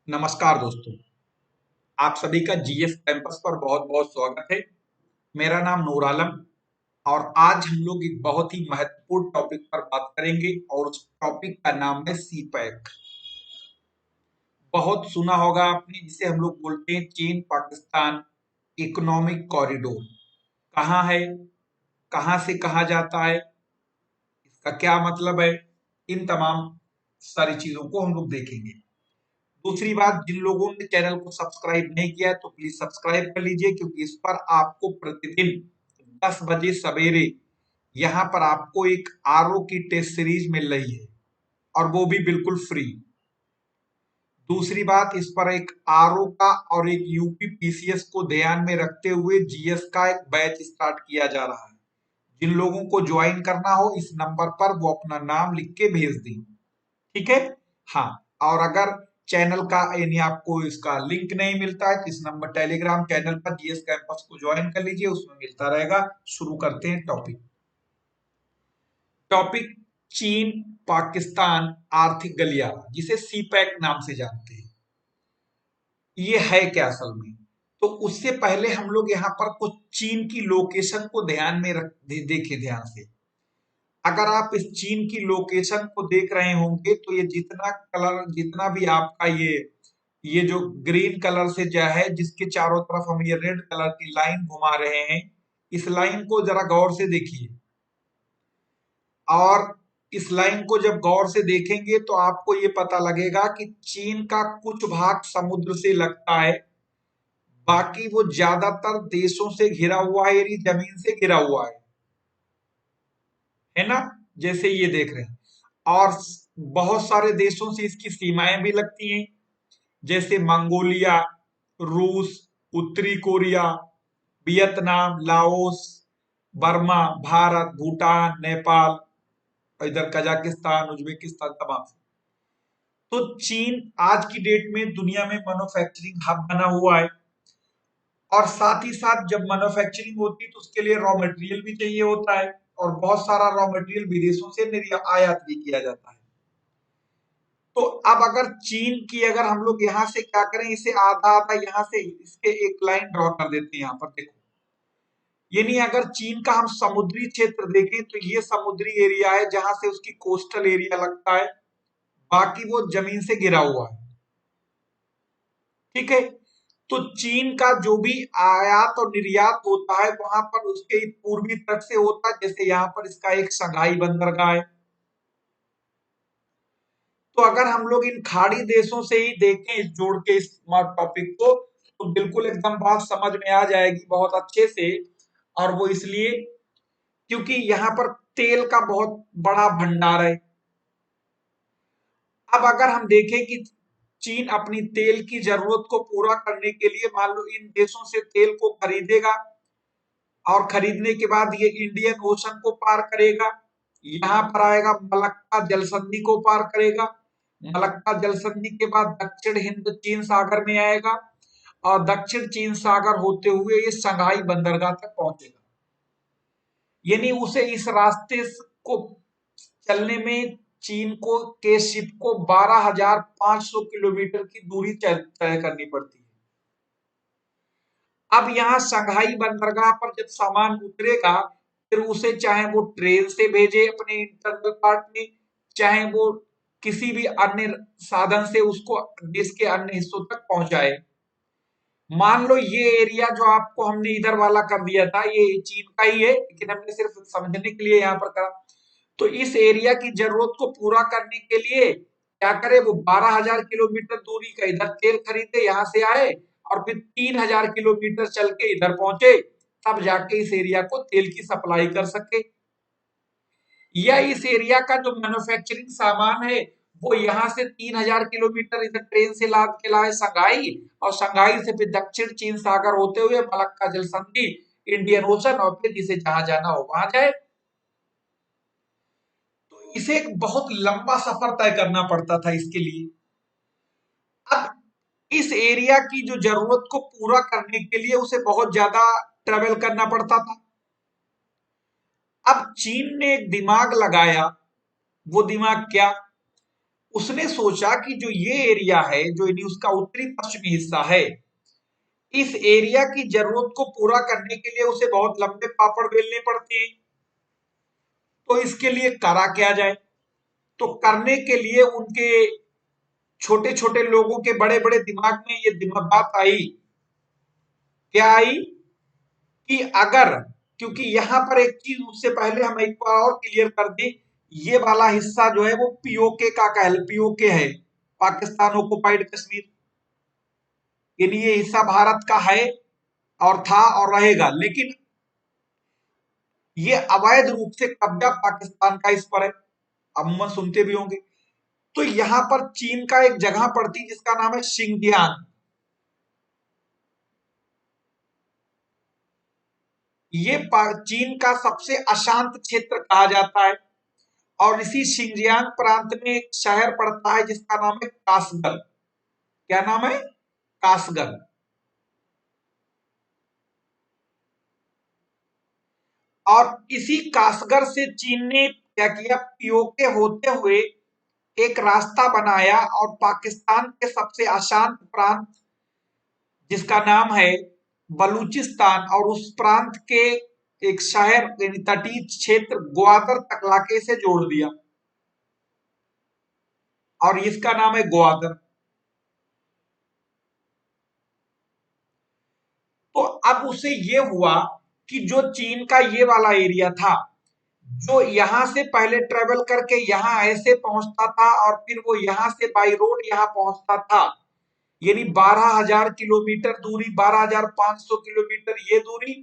नमस्कार दोस्तों। आप सभी का जीएस कैंपस पर बहुत बहुत स्वागत है। मेरा नाम नूर आलम और आज हम लोग एक बहुत ही महत्वपूर्ण टॉपिक पर बात करेंगे और उस टॉपिक का नाम है सी पैक। बहुत सुना होगा आपने, जिसे हम लोग बोलते हैं चीन पाकिस्तान इकोनॉमिक कॉरिडोर। कहाँ है, कहाँ से कहा जाता है, इसका क्या मतलब है, इन तमाम सारी चीजों को हम लोग देखेंगे। दूसरी बात, जिन लोगों ने चैनल को सब्सक्राइब नहीं किया है तो प्लीज सब्सक्राइब कर लीजिए, क्योंकि इस पर आपको प्रतिदिन 10 बजे सवेरे यहाँ पर आपको एक आरओ की टेस्ट सीरीज मिल रही है और वो भी बिल्कुल फ्री। दूसरी बात, इस पर एक आरओ का और एक यूपी पीसीएस को ध्यान में रखते हुए जीएस का एक बैच स्टार्ट किया जा रहा है। जिन लोगों को ज्वाइन करना हो इस नंबर पर वो अपना नाम लिख के भेज दें। ठीक है। हाँ, और अगर चैनल का यानी आपको इसका लिंक नहीं मिलता है तो इस नंबर टेलीग्राम चैनल पर जीएस कैंपस को ज्वाइन कर लीजिए, उसमें मिलता रहेगा। शुरू करते हैं टॉपिक। टॉपिक, चीन पाकिस्तान आर्थिक गलियारा, जिसे सीपैक नाम से जानते हैं। ये है क्या असल में? तो उससे पहले हम लोग यहाँ पर कुछ चीन की लोकेशन को ध्यान में देखें ध्यान से। अगर आप इस चीन की लोकेशन को देख रहे होंगे तो ये जितना कलर, जितना भी आपका ये जो ग्रीन कलर से जो है, जिसके चारों तरफ हम ये रेड कलर की लाइन घुमा रहे हैं, इस लाइन को जरा गौर से देखिए। और इस लाइन को जब गौर से देखेंगे तो आपको ये पता लगेगा कि चीन का कुछ भाग समुद्र से लगता है, बाकी वो ज्यादातर देशों से घिरा हुआ है, यानी जमीन से घिरा हुआ है ना। जैसे ये देख रहे हैं। और बहुत सारे देशों से इसकी सीमाएं भी लगती हैं, जैसे मंगोलिया, रूस, उत्तरी Korea, Vietnam, Laos, Burma, Bharat, Bhutan, Nepal और इधर कजाकिस्तान, उज्बेकिस्तान, तमाम। तो चीन आज की डेट में दुनिया में मैन्युफैक्चरिंग हब बना हुआ है। और साथ ही साथ जब मैन्युफैक्चरिंग होती है तो उसके लिए रॉ मटेरियल भी चाहिए होता है, और बहुत सारा रॉ मटेरियल विदेशों से आयात भी किया जाता है। तो अब अगर चीन की, अगर हम लोग यहाँ से क्या करें, इसे आधा आधा यहाँ से इसके एक लाइन ड्रॉ कर देते हैं। यहाँ पर देखो, यानी अगर चीन का हम समुद्री क्षेत्र देखें तो ये समुद्री एरिया है जहां से उसकी कोस्टल एरिया लगता है, बाकी वो जमीन से घिरा हुआ है। ठीक है। तो चीन का जो भी आयात और निर्यात होता है वहां पर उसके पूर्वी तट से होता है, जैसे यहाँ पर इसका एक शंघाई बंदरगाह है। तो अगर हम लोग इन खाड़ी देशों से ही देखें, इस जोड़ के इस टॉपिक को, तो बिल्कुल एकदम बात समझ में आ जाएगी बहुत अच्छे से। और वो इसलिए क्योंकि यहाँ पर तेल का बहुत बड़ा भंडार है। अब अगर हम देखें कि चीन अपनी तेल की जरूरत को पूरा करने के लिए मान लो इन देशों से तेल को खरीदेगा, और खरीदने के बाद ये इंडियन ओशन को पार करेगा, यहाँ पर आएगा, मलक्का जल संधि को पार करेगा, मलक्का जल संधि के बाद दक्षिण हिंद चीन सागर में आएगा, और दक्षिण चीन सागर होते हुए ये शंघाई बंदरगाह तक पहुंचेगा। यानी उसे इस रास्ते को चलने में चीन को के शिप को 12,500 किलोमीटर की दूरी तय करनी पड़ती है। अब यहाँ शंघाई बंदरगाह पर जब सामान उतरेगा, फिर उसे चाहे वो ट्रेन से भेजे अपने इंटरनल पार्ट में, चाहे वो किसी भी अन्य साधन से उसको देश के अन्य हिस्सों तक पहुंचाए। मान लो ये एरिया जो आपको हमने इधर वाला कर दिया था, ये चीन का ही है, लेकिन हमने सिर्फ समझने के लिए यहाँ पर करा। तो इस एरिया की जरूरत को पूरा करने के लिए क्या करे, वो 12,000 किलोमीटर दूरी का इधर तेल खरीदे, यहाँ से आए, और फिर 3,000 किलोमीटर चल के इधर पहुंचे, तब जाके इस एरिया को तेल की सप्लाई कर सके। या इस एरिया का जो मैन्युफैक्चरिंग सामान है वो यहाँ से 3,000 किलोमीटर इधर ट्रेन से लाद के लाए शंघाई, और शंघाई से फिर दक्षिण चीन सागर होते हुए मलक्का जल संधि, इंडियन ओशन, और फिर जिसे जहां जाना हो वहां जाए। तो इसे एक बहुत लंबा सफर तय करना पड़ता था इसके लिए। अब इस एरिया की जो जरूरत को पूरा करने के लिए उसे बहुत ज्यादा ट्रेवल करना पड़ता था। अब चीन ने एक दिमाग लगाया। वो दिमाग क्या? उसने सोचा कि जो ये एरिया है, जो यानी उसका उत्तरी पश्चिमी हिस्सा है, इस एरिया की जरूरत को पूरा करने के लिए उसे बहुत लंबे पापड़ बेलने पड़ते हैं। तो इसके लिए करा क्या जाए? तो करने के लिए उनके छोटे छोटे लोगों के बड़े बड़े दिमाग में ये दिमाग बात आई। क्या आई? कि अगर, क्योंकि यहां पर एक चीज उससे पहले हम एक बार और क्लियर कर दें, ये वाला हिस्सा जो है वो पीओके का पीओके है, पाकिस्तान ऑक्युपाइड कश्मीर। यानी ये हिस्सा भारत का है और था और रहेगा, लेकिन ये अवैध रूप से कब्जा पाकिस्तान का इस पर है। अमूमन सुनते भी होंगे। तो यहां पर चीन का एक जगह पड़ती जिसका नाम है शिंगजियांग। ये चीन का सबसे अशांत क्षेत्र कहा जाता है। और इसी शिंजियांग प्रांत में एक शहर पड़ता है जिसका नाम है कासगंज। क्या नाम है? कासगंज। और इसी कासगंज से चीन ने क्या किया, पीओके होते हुए एक रास्ता बनाया और पाकिस्तान के सबसे अशांत प्रांत जिसका नाम है बलूचिस्तान और उस प्रांत के एक शहर यानी तटीय क्षेत्र ग्वादर तक लाके से जोड़ दिया और इसका नाम है ग्वादर। तो अब उसे ये हुआ कि जो चीन का ये वाला एरिया था, जो यहां से पहले ट्रेवल करके यहां ऐसे पहुंचता था और फिर वो यहां से बाई रोड यहां पहुंचता था, यानी 12,000 किलोमीटर दूरी, 12,500 किलोमीटर ये दूरी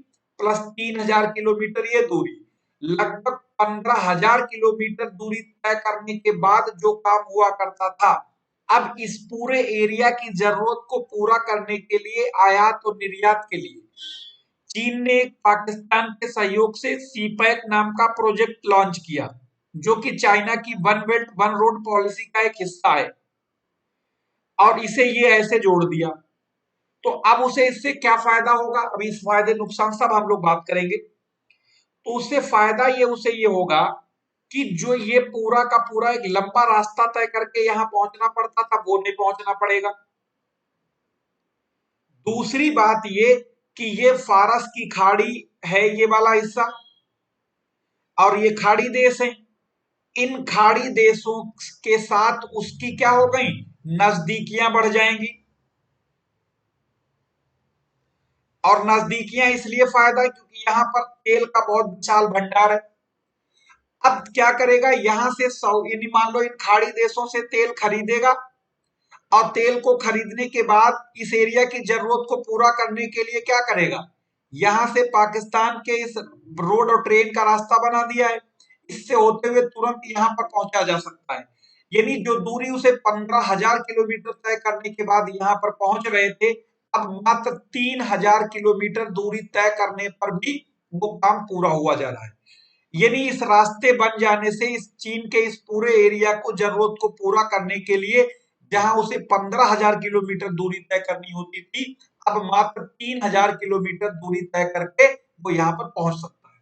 प्लस 3,000 किलोमीटर ये दूरी, लगभग 15,000 किलोमीटर दूरी तय करने के बाद जो काम हुआ करता था, अब इस पूरे एरिया की जरूरत को पूरा करने के लिए, आयात और निर्यात के लिए चीन ने पाकिस्तान के सहयोग से सीपैक नाम का प्रोजेक्ट लॉन्च किया, जो कि चाइना की one belt one road policy का एक हिस्सा है। और इसे ये ऐसे जोड़ दिया। तो अब उसे इससे क्या फायदा होगा, अभी इस फायदे नुकसान सब हम लोग बात करेंगे। तो उससे फायदा ये उसे ये होगा कि जो ये पूरा का पूरा एक लंबा रास्ता तय करके यहां पहुंचना पड़ता था वो नहीं पहुंचना पड़ेगा। दूसरी बात ये कि ये फारस की खाड़ी है ये वाला हिस्सा, और ये खाड़ी देश है। इन खाड़ी देशों के साथ उसकी क्या हो गई, नजदीकियां बढ़ जाएंगी। और नजदीकियां इसलिए फायदा है क्योंकि यहां पर तेल का बहुत विशाल भंडार है। अब क्या करेगा, यहां से यानी मान लो इन खाड़ी देशों से तेल खरीदेगा और तेल को खरीदने के बाद इस एरिया की जरूरत को पूरा करने के लिए क्या करेगा, यहां से पाकिस्तान के इस रोड और ट्रेन का रास्ता बना दिया है। इससे होते हुए तुरंत यहां पर पहुंचा जा सकता है। यानी जो दूरी उसे 15,000 किलोमीटर तय करने के बाद यहां पर पहुंच रहे थे, अब मात्र 3,000 किलोमीटर दूरी तय करने पर भी वो काम पूरा हुआ जा रहा है। यानी इस रास्ते बन जाने से इस चीन के इस पूरे एरिया को जरूरत को पूरा करने के लिए, जहां उसे 15,000 किलोमीटर दूरी तय करनी होती थी, अब मात्र 3,000 किलोमीटर दूरी तय करके वो यहां पर पहुंच सकता है।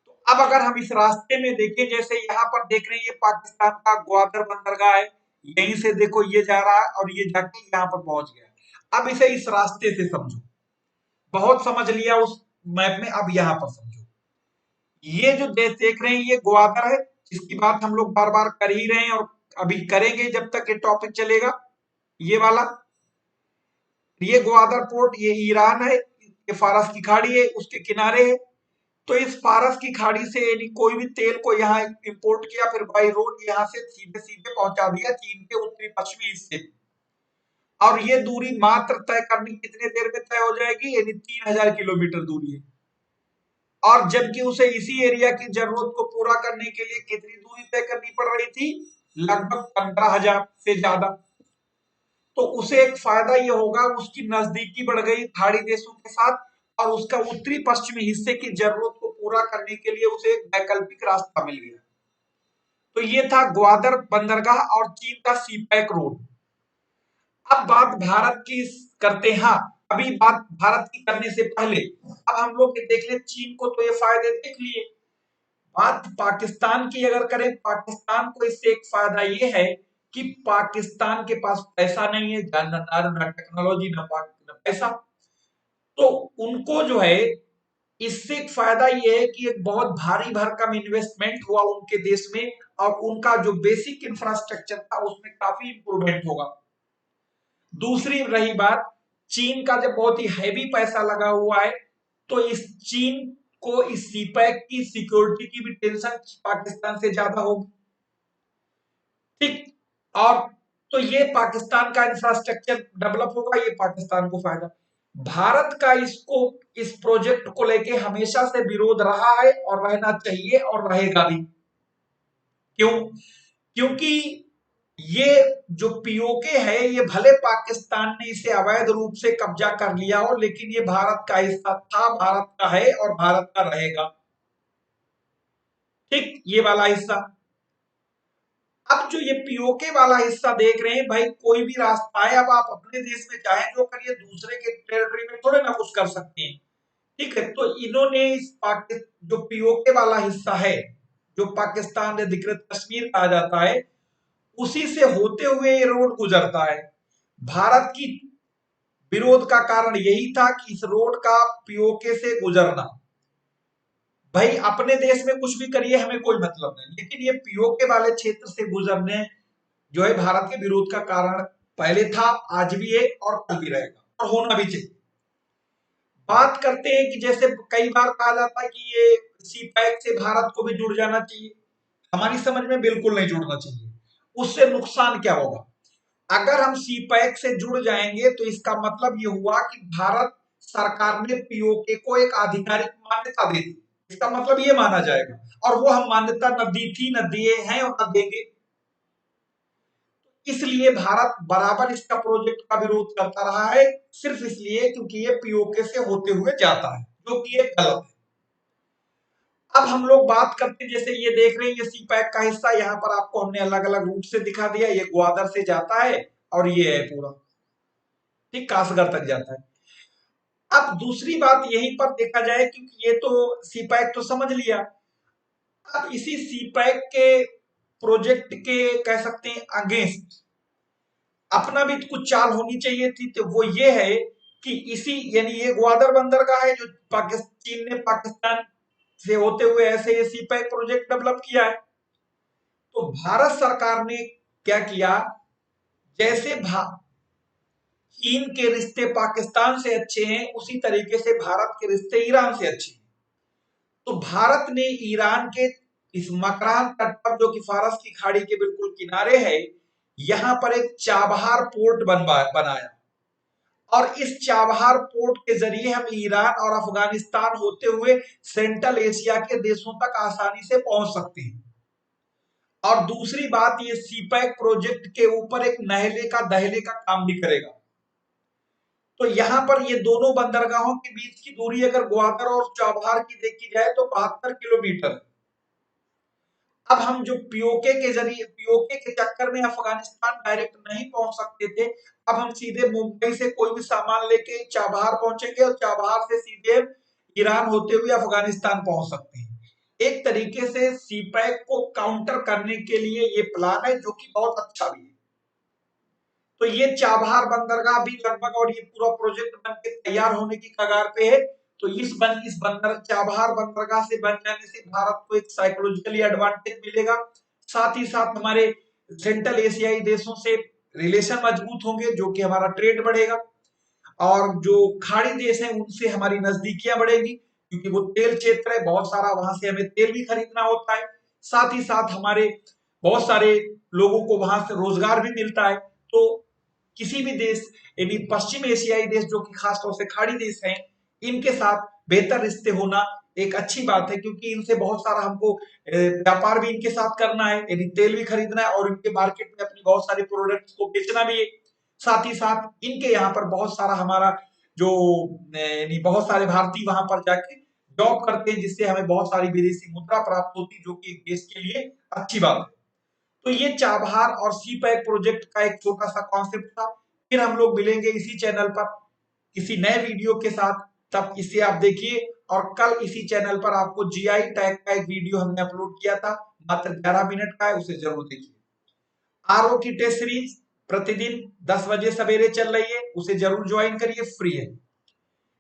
तो अब अगर हम इस रास्ते में देखें, जैसे यहां पर देख रहे हैं ये पाकिस्तान का ग्वादर बंदरगाह है, यहीं से देखो ये जा रहा है और ये जाके यहां पर पहुंच गया। अब इसे इस रास्ते से समझो, बहुत समझ लिया उस मैप में, अब यहां पर समझो। ये जो देश देख रहे हैं ये ग्वादर है, जिसकी बात हम लोग बार बार कर ही रहे हैं और अभी करेंगे जब तक ये टॉपिक चलेगा। ये वाला, ये ग्वादर पोर्ट, ये ईरान है, ये फारस की खाड़ी है, उसके किनारे है। तो इस फारस की खाड़ी से यानी कोई भी तेल को यहाँ इंपोर्ट किया, फिर बाई रोड यहाँ से सीधे सीधे पहुंचा दिया चीन के उत्तरी पश्चिमी हिस्से में। और ये दूरी मात्र तय करनी कितने देर में तय हो जाएगी, यानी 3,000 किलोमीटर दूरी है। और जबकि उसे इसी एरिया की जरूरत को पूरा करने के लिए कितनी दूरी तय करनी पड़ रही थी, लगभग 15,000 से ज्यादा। तो उसे एक फायदा ये होगा, उसकी नजदीकी बढ़ गई खाड़ी देशों के साथ और उसका उत्तरी पश्चिमी हिस्से की जरूरत को पूरा करने के लिए उसे एक वैकल्पिक रास्ता मिल गया। तो ये था ग्वादर बंदरगाह और चीन का सीपैक रोड। अब बात भारत की करते हैं। हाँ, अभी बात भारत की करने से पहले अब हम लोग देख ले, चीन को तो ये फायदे देख लिए, बात पाकिस्तान की अगर करें, पाकिस्तान को इससे एक फायदा ये है कि पाकिस्तान के पास पैसा नहीं है, ना टेक्नोलॉजी, ना पैसा। तो उनको जो है इससे एक फायदा ये है कि एक बहुत भारी भरकम इन्वेस्टमेंट हुआ उनके देश में, और उनका जो बेसिक इंफ्रास्ट्रक्चर था उसमें काफी इंप्रूवमेंट होगा। दूसरी रही बात, चीन का जब बहुत ही हैवी पैसा लगा हुआ है, तो इस चीन को इस सीपैक की सिक्योरिटी की भी टेंशन पाकिस्तान से ज्यादा होगी। ठीक। और तो ये पाकिस्तान का इंफ्रास्ट्रक्चर डेवलप होगा, ये पाकिस्तान को फायदा। भारत का इसको इस प्रोजेक्ट को लेके हमेशा से विरोध रहा है और रहना चाहिए और रहेगा भी। क्यों? क्योंकि ये जो पीओके है, ये भले पाकिस्तान ने इसे अवैध रूप से कब्जा कर लिया हो, लेकिन ये भारत का हिस्सा था, भारत का है और भारत का रहेगा। ठीक, ये वाला हिस्सा। अब जो ये पीओके वाला हिस्सा देख रहे हैं भाई, कोई भी रास्ता है, अब आप अपने देश में चाहे जो करिए, दूसरे के टेरिटरी में थोड़े ना कुछ कर सकते हैं। ठीक है, तो इन्होंने इस जो पीओके वाला हिस्सा है, जो पाकिस्तान अधिकृत कश्मीर कहा जाता है, उसी से होते हुए ये रोड गुजरता है। भारत की विरोध का कारण यही था कि इस रोड का पीओके से गुजरना, भाई अपने देश में कुछ भी करिए हमें कोई मतलब नहीं, लेकिन ये पीओके वाले क्षेत्र से गुजरने जो है भारत के विरोध का कारण पहले था, आज भी है और कल भी रहेगा और होना भी चाहिए। बात करते हैं कि जैसे कई बार कहा जाता है कि ये सीपैक से भारत को भी जुड़ जाना चाहिए। हमारी समझ में बिल्कुल नहीं जुड़ना चाहिए। उससे नुकसान क्या होगा? अगर हम सीपैक से जुड़ जाएंगे तो इसका मतलब ये हुआ कि भारत सरकार ने पीओके को एक आधिकारिक मान्यता दे दी। इसका मतलब ये माना जाएगा, और वो हम मान्यता न दी थी, न दिए हैं और न देंगे। इसलिए भारत बराबर इसका प्रोजेक्ट का विरोध करता रहा है, सिर्फ इसलिए क्योंकि ये पीओके से होते हुए जाता है, जो कि ये गलत है। अब हम लोग बात करते हैं, जैसे ये देख रहे हैं, ये सीपैक का हिस्सा, यहाँ पर आपको हमने अलग अलग रूट से दिखा दिया। ये ग्वादर से जाता है और ये है पूरा, ठीक, कासगढ़ तक जाता है। अब दूसरी बात यहीं पर देखा जाए, क्योंकि ये तो सीपैक तो समझ लिया। अब इसी सीपैक के प्रोजेक्ट के कह सकते हैं अगेंस्ट अपना भी कुछ चाल होनी चाहिए थी, तो वो ये है कि इसी यानी ये ग्वादर बंदरगाह है जो चीन ने पाकिस्तान से होते हुए ऐसे ये सीपैक प्रोजेक्ट डेवलप किया है। तो भारत सरकार ने क्या किया, जैसे चीन के रिश्ते पाकिस्तान से अच्छे हैं, उसी तरीके से भारत के रिश्ते ईरान से अच्छे हैं। तो भारत ने ईरान के इस मकरान तट पर, जो कि फारस की खाड़ी के बिल्कुल किनारे है, यहां पर एक चाबहार पोर्ट बनाया, और इस चाबहार पोर्ट के जरिए हम ईरान और अफगानिस्तान होते हुए सेंट्रल एशिया के देशों तक आसानी से पहुंच सकते हैं। और दूसरी बात, ये सीपैक प्रोजेक्ट के ऊपर एक नहले का दहले का काम भी करेगा। तो यहां पर ये दोनों बंदरगाहों के बीच की दूरी अगर ग्वादर और चाबहार की देखी जाए तो 72 किलोमीटर है। अब हम जो पीओके के जरिए, पीओके के चक्कर में अफगानिस्तान डायरेक्ट नहीं पहुंच सकते थे, अब हम सीधे मुंबई से कोई भी सामान लेके चाबहार पहुंचेंगे और चाबहार से सीधे ईरान होते हुए अफगानिस्तान पहुंच सकते हैं। एक तरीके से सीपैक को काउंटर करने के लिए ये प्लान है, जो कि बहुत अच्छा भी है। तो ये चाबहार बंदरगाह भी लगभग, और ये पूरा प्रोजेक्ट बन के तैयार होने की कगार पे है। तो इस बंदर चाबहार बंदरगाह से बन जाने से भारत को एक साइकोलॉजिकली एडवांटेज मिलेगा। साथ ही साथ हमारे सेंट्रल एशियाई देशों से रिलेशन मजबूत होंगे, जो कि हमारा ट्रेड बढ़ेगा, और जो खाड़ी देश हैं उनसे हमारी नजदीकियां बढ़ेगी, क्योंकि वो तेल क्षेत्र है, बहुत सारा वहां से हमें तेल भी खरीदना होता है। साथ ही साथ हमारे बहुत सारे लोगों को वहां से रोजगार भी मिलता है। तो किसी भी देश, यानी पश्चिम एशियाई देश जो कि खासतौर से खाड़ी देश हैं, इनके साथ बेहतर रिश्ते होना एक अच्छी बात है, क्योंकि इनसे बहुत सारा हमको व्यापार भी इनके साथ करना है, यानी तेल भी खरीदना है और इनके मार्केट में अपनी बहुत सारी प्रोडक्ट्स को बेचना भी है। साथ ही साथ इनके यहाँ पर बहुत सारा हमारा जो यानी बहुत सारे भारतीय वहां पर जाके जॉब करते हैं, जिससे हमें बहुत सारी विदेशी मुद्रा प्राप्त होती है, जो कि देश के लिए अच्छी बात है। तो ये चाबहार और सीपैक प्रोजेक्ट का एक छोटा सा कॉन्सेप्ट था। फिर हम लोग मिलेंगे इसी चैनल पर किसी नए वीडियो के साथ, तब इसे आप देखिए। और कल इसी चैनल पर आपको जीआई टैग का एक वीडियो हमने अपलोड किया था, मात्र 11 मिनट का है, उसे जरूर देखिए। आरओ की टेस्ट सीरीज प्रतिदिन 10 बजे सवेरे चल रही है, उसे जरूर ज्वाइन करिए, फ्री है।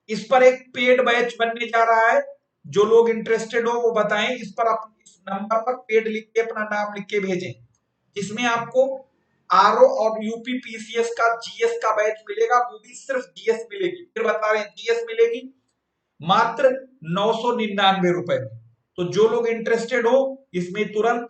इस पर एक पेड बैच बनने जा रहा है, जो लोग इंटरेस्टेड हो वो बताएं। इस पर इस नंबर पर पेड लिख के अपना नाम लिख के भेजें, जिसमें आपको आरओ और यूपी पीसीएस का जीएस का बैच मिलेगा, वो भी सिर्फ जीएस मिलेगी। फिर बता रहे हैं जीएस मिलेगी मात्र 999 रुपए में। तो जो लोग इंटरेस्टेड हो इसमें तुरंत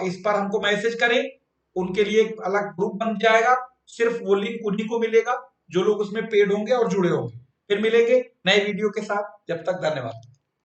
इस पर हमको मैसेज करें, उनके लिए एक अलग ग्रुप बन जाएगा, सिर्फ वो लिंक उन्हीं को मिलेगा जो लोग उसमें पेड होंगे और जुड़े होंगे। फिर मिलेंगे नए वीडियो के साथ, जब तक धन्यवाद।